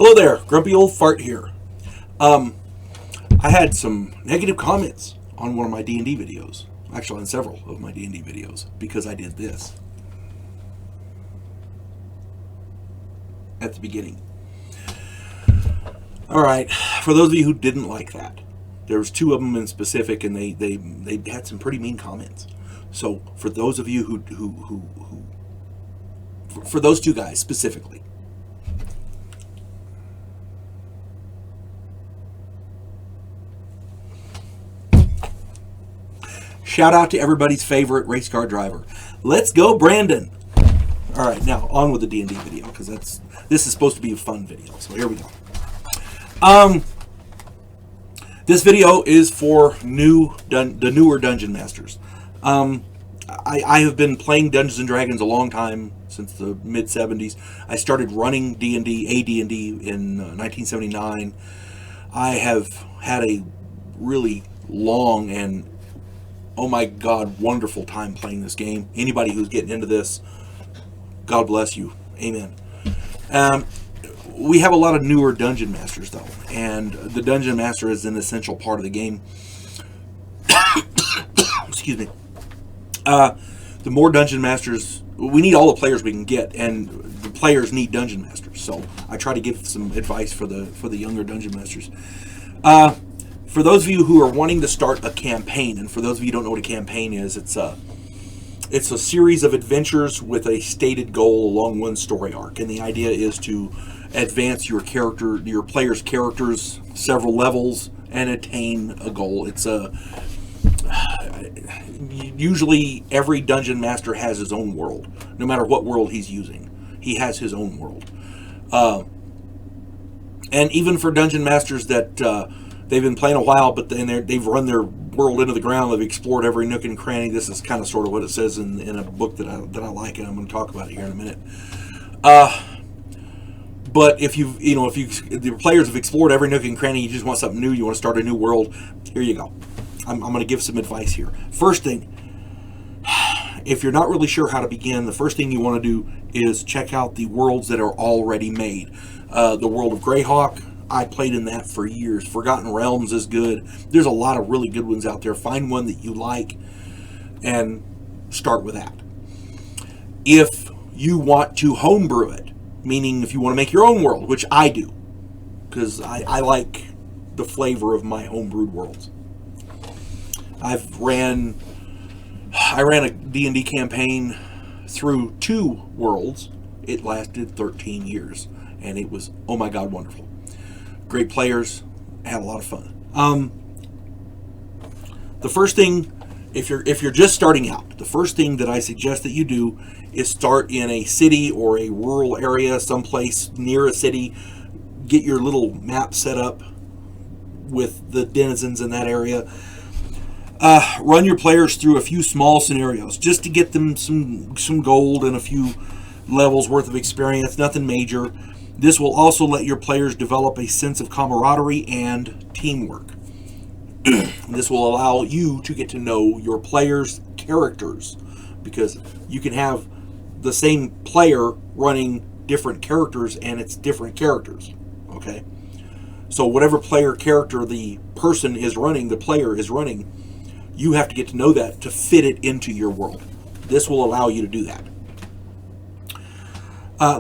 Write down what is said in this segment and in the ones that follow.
Hello there, Grumpy Old Fart here. I had some negative comments on one of my D&D videos. Actually, on several of my D&D videos, because I did this at the beginning. Alright, for those of you who didn't like that, there was two of them in specific, and they had some pretty mean comments. So, for those of you who for those two guys specifically, shout out to everybody's favorite race car driver. Let's go, Brandon. All right, now on with the D&D video, because this is supposed to be a fun video. So here we go. This video is for the newer Dungeon Masters. I have been playing Dungeons and Dragons a long time, since the mid 70s. I started running D&D, AD&D in 1979. I have had a really long and, oh my God, wonderful time playing this game. Anybody who's getting into this, God bless you. Amen. We have a lot of newer Dungeon Masters, though, and the Dungeon Master is an essential part of the game. Excuse me. The more Dungeon Masters, we need all the players we can get, and the players need Dungeon Masters. So I try to give some advice for the younger Dungeon Masters. For those of you who are wanting to start a campaign, and for those of you who don't know what a campaign is, it's a series of adventures with a stated goal along one story arc, and the idea is to advance your player's characters several levels and attain a goal. It's usually every Dungeon Master has his own world, no matter what world he's using. He has his own world, and even for Dungeon Masters that they've been playing a while, but then they've run their world into the ground. They've explored every nook and cranny. This is kind of sort of what it says in a book that I like, and I'm going to talk about it here in a minute. But if the players have explored every nook and cranny, you just want something new, you want to start a new world, here you go. I'm going to give some advice here. First thing, if you're not really sure how to begin, the first thing you want to do is check out the worlds that are already made. The world of Greyhawk, I played in that for years. Forgotten Realms is good. There's a lot of really good ones out there. Find one that you like and start with that. If you want to homebrew it, meaning if you want to make your own world, which I do, because I like the flavor of my homebrewed worlds. I ran a D&D campaign through 2 worlds. It lasted 13 years, and it was, oh my God, wonderful. Great players, had a lot of fun. The first thing, if you're just starting out, the first thing that I suggest that you do is start in a city or a rural area, someplace near a city. Get your little map set up with the denizens in that area. Run your players through a few small scenarios just to get them some gold and a few levels worth of experience, nothing major. This will also let your players develop a sense of camaraderie and teamwork. This will allow you to get to know your players' characters, because you can have the same player running different characters, and it's different characters. Okay? So whatever player character the person is running, the player is running, you have to get to know that to fit it into your world. This will allow you to do that.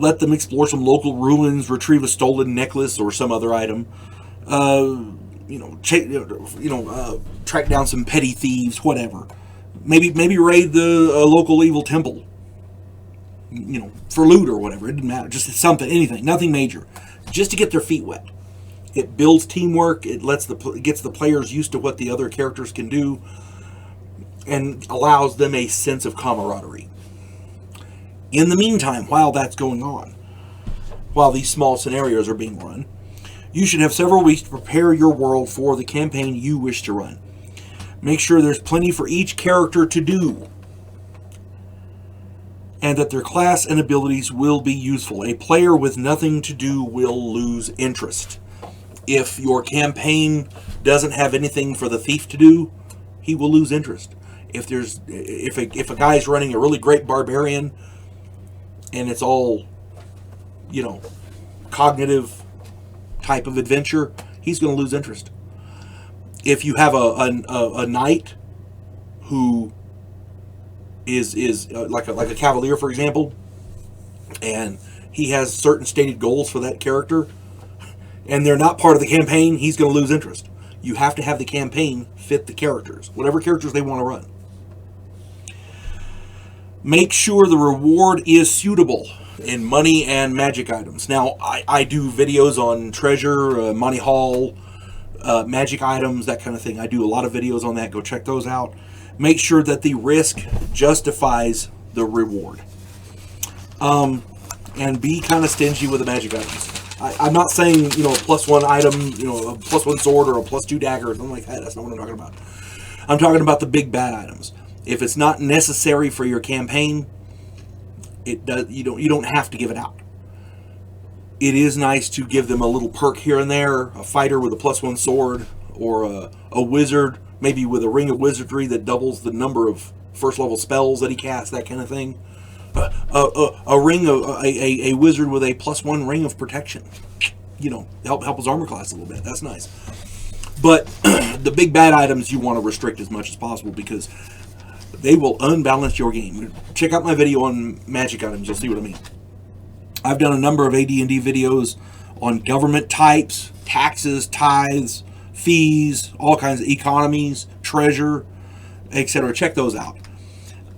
Let them explore some local ruins, retrieve a stolen necklace or some other item. Track down some petty thieves, whatever. Maybe raid the local evil temple. For loot or whatever. It didn't matter. Just something, anything, nothing major, just to get their feet wet. It builds teamwork. It gets the players used to what the other characters can do, and allows them a sense of camaraderie. In the meantime, while that's going on, while these small scenarios are being run, you should have several weeks to prepare your world for the campaign you wish to run. Make sure there's plenty for each character to do, and that their class and abilities will be useful. A player with nothing to do will lose interest. If your campaign doesn't have anything for the thief to do, he will lose interest. If a guy's running a really great barbarian, and it's all, cognitive type of adventure, he's going to lose interest. If you have a knight who is like a cavalier, for example, and he has certain stated goals for that character, and they're not part of the campaign, he's going to lose interest. You have to have the campaign fit the characters, whatever characters they want to run. Make sure the reward is suitable in money and magic items. Now, I do videos on treasure, money haul, magic items, that kind of thing. I do a lot of videos on that. Go check those out. Make sure that the risk justifies the reward. And be kind of stingy with the magic items. I'm not saying, a +1 item, a +1 sword or a +2 dagger or something like that. That's not what I'm talking about. I'm talking about the big bad items. If it's not necessary for your campaign, you don't have to give it out. It is nice to give them a little perk here and there, a fighter with a +1 sword, or a wizard, maybe with a ring of wizardry that doubles the number of first level spells that he casts, that kind of thing. A wizard with a +1 ring of protection, help his armor class a little bit. That's nice. But the big bad items you want to restrict as much as possible, because they will unbalance your game. Check out my video on magic items. You'll see what I mean. I've done a number of AD&D videos on government types, taxes, tithes, fees, all kinds of economies, treasure, etc. Check those out.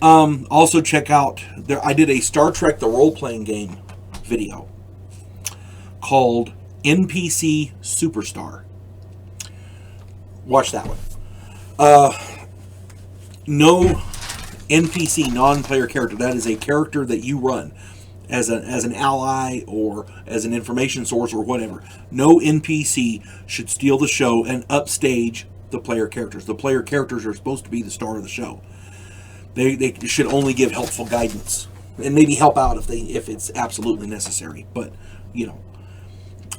Also check out, I did a Star Trek the role-playing game video called NPC Superstar. Watch that one. No NPC, non-player character, that is a character that you run as an ally or as an information source or whatever. No NPC should steal the show and upstage the player characters. The player characters are supposed to be the star of the show. They should only give helpful guidance and maybe help out if it's absolutely necessary. But,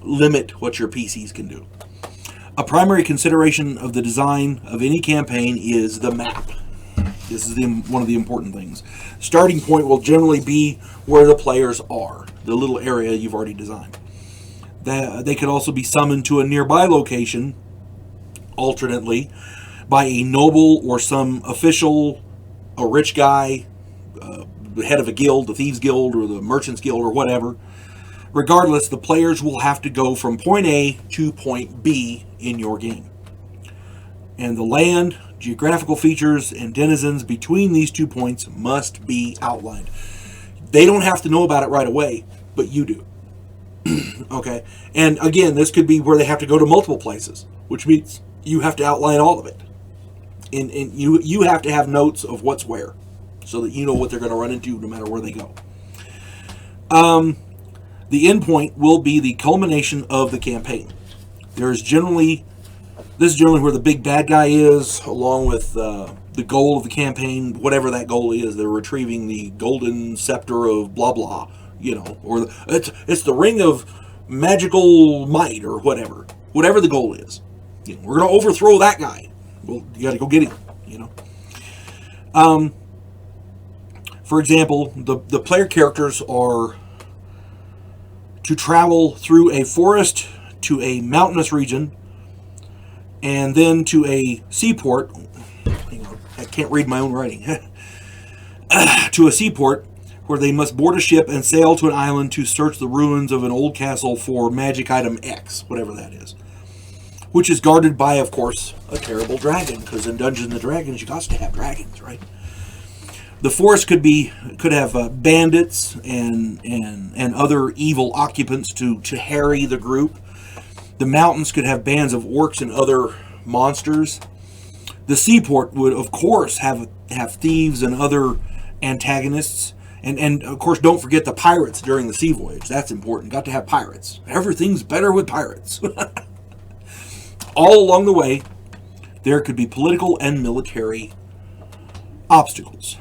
limit what your PCs can do. A primary consideration of the design of any campaign is the map. This is one of the important things. Starting point will generally be where the players are, the little area you've already designed. They could also be summoned to a nearby location, alternately, by a noble or some official, a rich guy, the head of a guild, the Thieves Guild or the Merchants Guild or whatever. Regardless, the players will have to go from point A to point B in your game. And the land, geographical features, and denizens between these 2 points must be outlined. They don't have to know about it right away, but you do. Okay? And again, this could be where they have to go to multiple places, which means you have to outline all of it. And you have to have notes of what's where, so that you know what they're going to run into no matter where they go. The end point will be the culmination of the campaign. This is generally where the big bad guy is, along with the goal of the campaign, whatever that goal is. They're retrieving the golden scepter of blah blah, or it's the ring of magical might or whatever the goal is. We're going to overthrow that guy. Well, you got to go get him. For example, the player characters are to travel through a forest to a mountainous region, and then to a seaport. Hang on, I can't read my own writing. To a seaport where they must board a ship and sail to an island to search the ruins of an old castle for magic item X, whatever that is. Which is guarded by, of course, a terrible dragon, because in Dungeons and Dragons you got to have dragons, right? The forest could have bandits and other evil occupants to harry the group. The mountains could have bands of orcs and other monsters. The seaport would, of course, have thieves and other antagonists. And of course, don't forget the pirates during the sea voyage. That's important. Got to have pirates. Everything's better with pirates. All along the way, there could be political and military obstacles.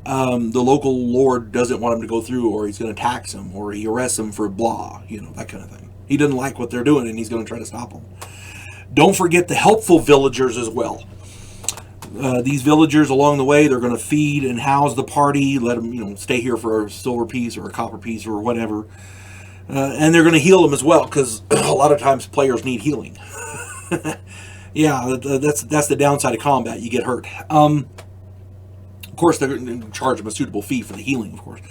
The local lord doesn't want him to go through, or he's going to tax him, or he arrests him for blah, that kind of thing. He doesn't like what they're doing, and he's going to try to stop them. Don't forget the helpful villagers as well. These villagers along the way, they're going to feed and house the party, let them, stay here for a silver piece or a copper piece or whatever. And they're going to heal them as well, because a lot of times players need healing. Yeah, that's the downside of combat. You get hurt. Of course, they're going to charge them a suitable fee for the healing, of course.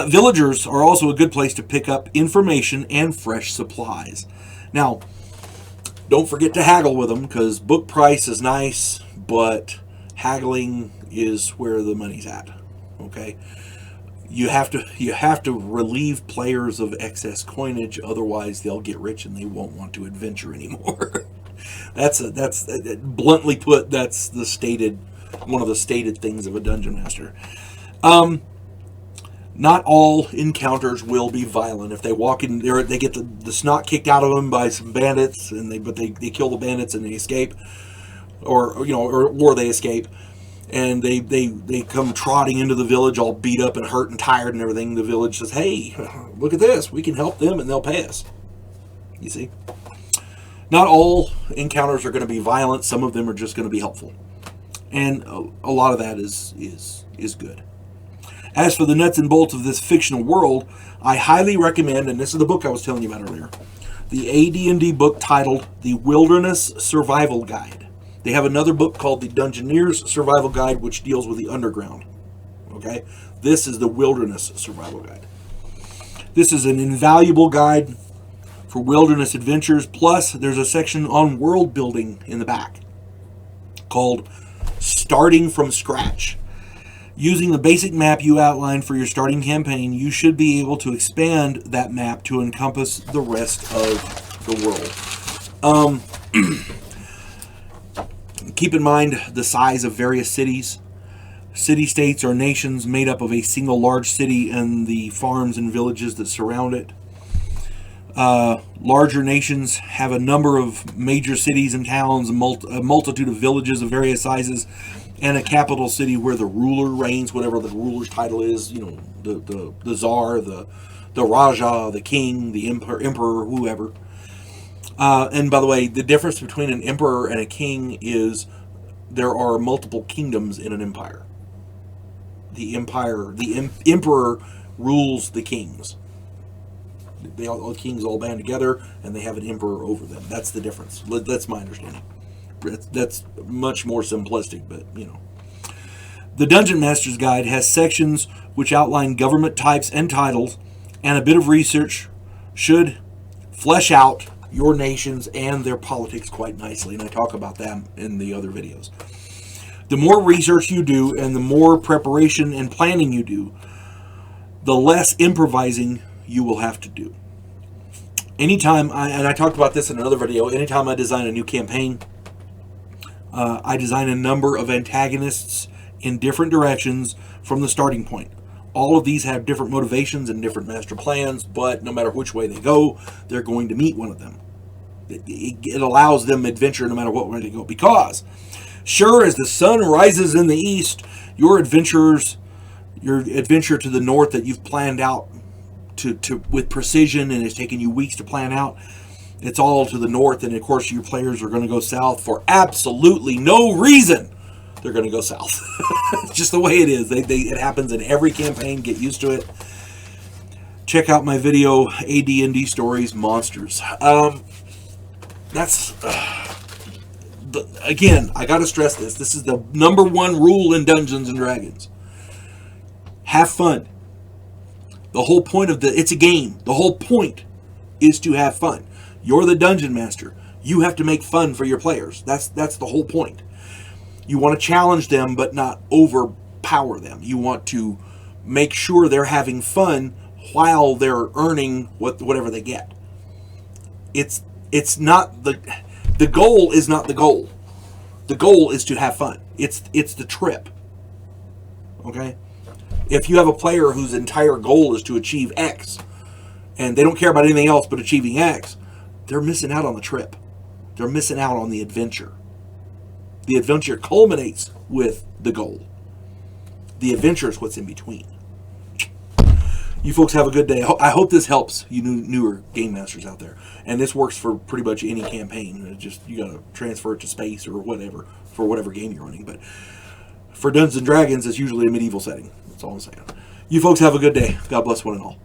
Villagers are also a good place to pick up information and fresh supplies. Now, don't forget to haggle with them, because book price is nice, but haggling is where the money's at. Okay? You have to relieve players of excess coinage, otherwise they'll get rich and they won't want to adventure anymore. That's bluntly put, that's one of the stated things of a dungeon master. Not all encounters will be violent. If they walk in there, they get the snot kicked out of them by some bandits, and they kill the bandits and they escape, or they escape, and they come trotting into the village all beat up and hurt and tired and everything. The village says, "Hey, look at this. We can help them," and they'll pay us. You see, not all encounters are going to be violent. Some of them are just going to be helpful, and a lot of that is good. As for the nuts and bolts of this fictional world, I highly recommend, and this is the book I was telling you about earlier, the AD&D book titled The Wilderness Survival Guide. They have another book called the Dungeoneers Survival Guide, which deals with the underground. Okay? This is the Wilderness Survival Guide. This is an invaluable guide for wilderness adventures, plus there's a section on world building in the back called Starting from Scratch. Using the basic map you outlined for your starting campaign, you should be able to expand that map to encompass the rest of the world. Keep in mind the size of various cities. City-states are nations made up of a single large city and the farms and villages that surround it. Larger nations have a number of major cities and towns, a multitude of villages of various sizes, and a capital city where the ruler reigns, whatever the ruler's title is, the czar, the raja, the king, the emperor, whoever. And by the way, the difference between an emperor and a king is there are multiple kingdoms in an empire. The emperor rules the kings. The kings all band together, and they have an emperor over them. That's the difference. That's my understanding. That's much more simplistic, but The Dungeon Master's Guide has sections which outline government types and titles, and a bit of research should flesh out your nations and their politics quite nicely, and I talk about them in the other videos. The more research you do and the more preparation and planning you do, the less improvising you will have to do. Anytime, I talked about this in another video, anytime I design a new campaign, I design a number of antagonists in different directions from the starting point. All of these have different motivations and different master plans, but no matter which way they go, they're going to meet one of them. It allows them adventure no matter what way they go. Because, sure as the sun rises in the east, your adventure to the north that you've planned out with precision and it's taken you weeks to plan out, it's all to the north, and of course your players are going to go south for absolutely no reason. They're going to go south. It's just the way it is. It happens in every campaign. Get used to it. Check out my video, AD&D Stories Monsters. Again, I got to stress this. This is the number one rule in Dungeons and Dragons. Have fun. The whole point it's a game. The whole point is to have fun. You're the dungeon master. You have to make fun for your players. That's the whole point. You want to challenge them, but not overpower them. You want to make sure they're having fun while they're earning whatever they get. It's not the goal is not the goal. The goal is to have fun. It's the trip. Okay? If you have a player whose entire goal is to achieve X, and they don't care about anything else but achieving X, they're missing out on the trip. They're missing out on the adventure. The adventure culminates with the goal. The adventure is what's in between. You folks have a good day. I hope this helps you newer game masters out there. And this works for pretty much any campaign. It's just you got to transfer it to space or whatever for whatever game you're running. But for Dungeons and Dragons, it's usually a medieval setting. That's all I'm saying. You folks have a good day. God bless one and all.